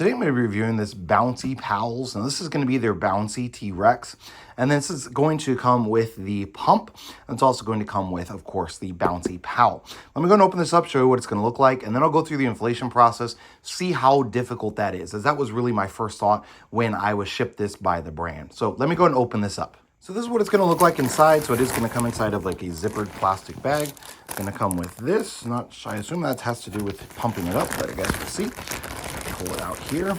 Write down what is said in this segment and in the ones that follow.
Today I'm going to be reviewing this Bouncy Pals, and this is going to be their Bouncy T-Rex. And this is going to come with the pump, and it's also going to come with, of course, the Bouncy Pal. Let me go and open this up, show you what it's going to look like, and then I'll go through the inflation process, see how difficult that is, as that was really my first thought when I was shipped this by the brand. So let me go and open this up. So this is what it's going to look like inside. So it is going to come inside of like a zippered plastic bag. It's going to come with this. I assume that has to do with pumping it up, but I guess we'll see. Pull it out here.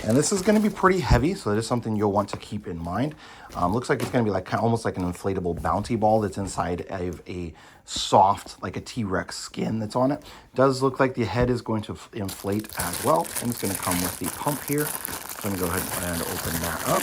And this is going to be pretty heavy, so that is something you'll want to keep in mind. Looks like it's going to be like almost like an inflatable bounty ball that's inside of a soft, like a T-Rex skin that's on it. Does look like the head is going to inflate as well, and it's going to come with the pump here. So let me go ahead and open that up.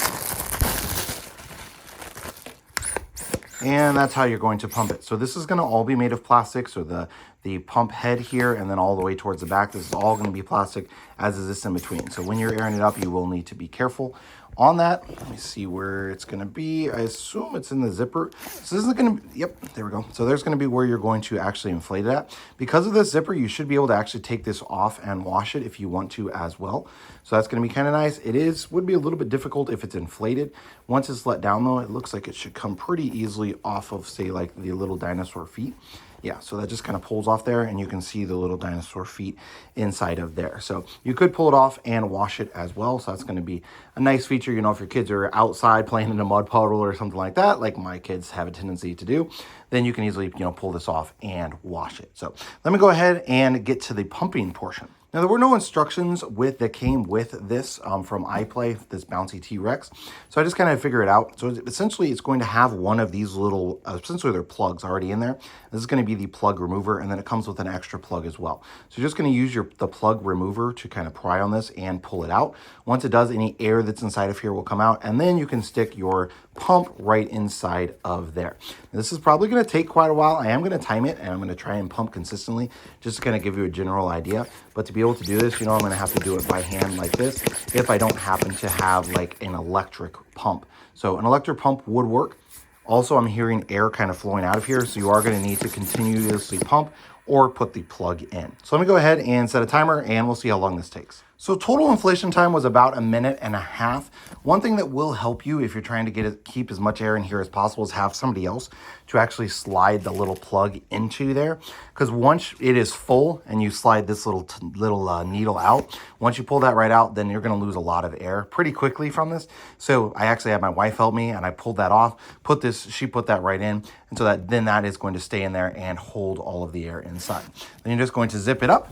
And that's how you're going to pump it. So this is going to all be made of plastic. So the pump head here and then all the way towards the back, this is all going to be plastic, as is this in between. So when you're airing it up, you will need to be careful on that. Let me see where it's going to be. I assume it's in the zipper. So this is going to be, yep, there we go. So there's going to be where you're going to actually inflate it at. Because of this zipper, you should be able to actually take this off and wash it if you want to as well. So that's going to be kind of nice. Would be a little bit difficult if it's inflated. Once it's let down though, it looks like it should come pretty easily off of, say, like the little dinosaur feet. Yeah, so that just kind of pulls off there, and you can see the little dinosaur feet inside of there. So you could pull it off and wash it as well. So that's going to be a nice feature. You know, if your kids are outside playing in a mud puddle or something like that, like my kids have a tendency to do, then you can easily, pull this off and wash it. So let me go ahead and get to the pumping portion. Now, there were no instructions that came with this from iPlay, this Bouncy T-Rex. So I just kind of figure it out. So essentially, it's going to have one of these little, essentially they're plugs already in there. This is going to be the plug remover, and then it comes with an extra plug as well. So you're just going to use the plug remover to kind of pry on this and pull it out. Once it does, any air that's inside of here will come out, and then you can stick your pump right inside of there. Now, this is probably going to take quite a while. I am going to time it, and I'm going to try and pump consistently just to kind of give you a general idea. But to be able to do this, I'm going to have to do it by hand like this if I don't happen to have like an electric pump. So an electric pump would work. Also, I'm hearing air kind of flowing out of here, so you are going to need to continuously pump or put the plug in. So let me go ahead and set a timer, and we'll see how long this takes. So total inflation time was about 1.5 minutes. One thing that will help you if you're trying to keep as much air in here as possible is have somebody else to actually slide the little plug into there. Because once it is full and you slide this little needle out, once you pull that right out, then you're going to lose a lot of air pretty quickly from this. So I actually had my wife help me, and I pulled that off, she put that right in, and so that is going to stay in there and hold all of the air inside. Then you're just going to zip it up.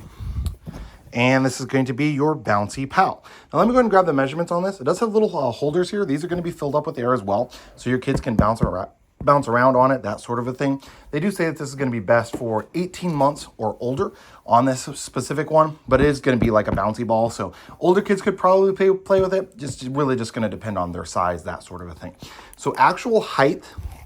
And this is going to be your Bouncy Pal. Now let me go ahead and grab the measurements on this. It does have little holders here. These are going to be filled up with air as well, so your kids can bounce around on it, that sort of a thing. They do say that this is going to be best for 18 months or older on this specific one, but it is going to be like a bouncy ball, so older kids could probably play with it. Just going to depend on their size, that sort of a thing. So actual height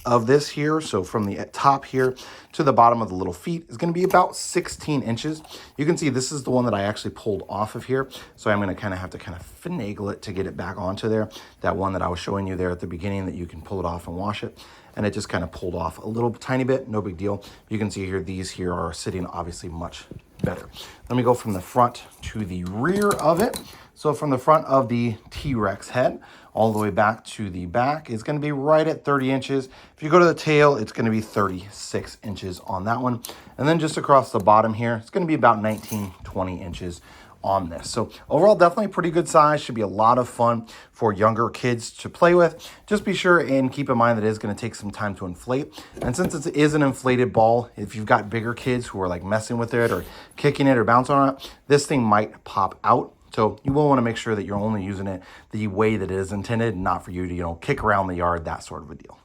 of this here, so from the top here to the bottom of the little feet, is going to be about 16 inches. You can see this is the one that I actually pulled off of here, so I'm going to have to finagle it to get it back onto there. That one that I was showing you there at the beginning, that you can pull it off and wash it, and it just kind of pulled off a little tiny bit, no big deal. You can see here, these here are sitting obviously much better. Let me go from the front to the rear of it. So from the front of the T-Rex head all the way back to the back is going to be right at 30 inches. If you go to the tail, it's going to be 36 inches on that one. And then just across the bottom here, it's going to be about 19, 20 inches on this. So overall, definitely pretty good size. Should be a lot of fun for younger kids to play with. Just be sure and keep in mind that it is going to take some time to inflate. And since it is an inflated ball, if you've got bigger kids who are like messing with it or kicking it or bouncing on it, this thing might pop out. So you will want to make sure that you're only using it the way that it is intended, not for you to, kick around the yard, that sort of a deal.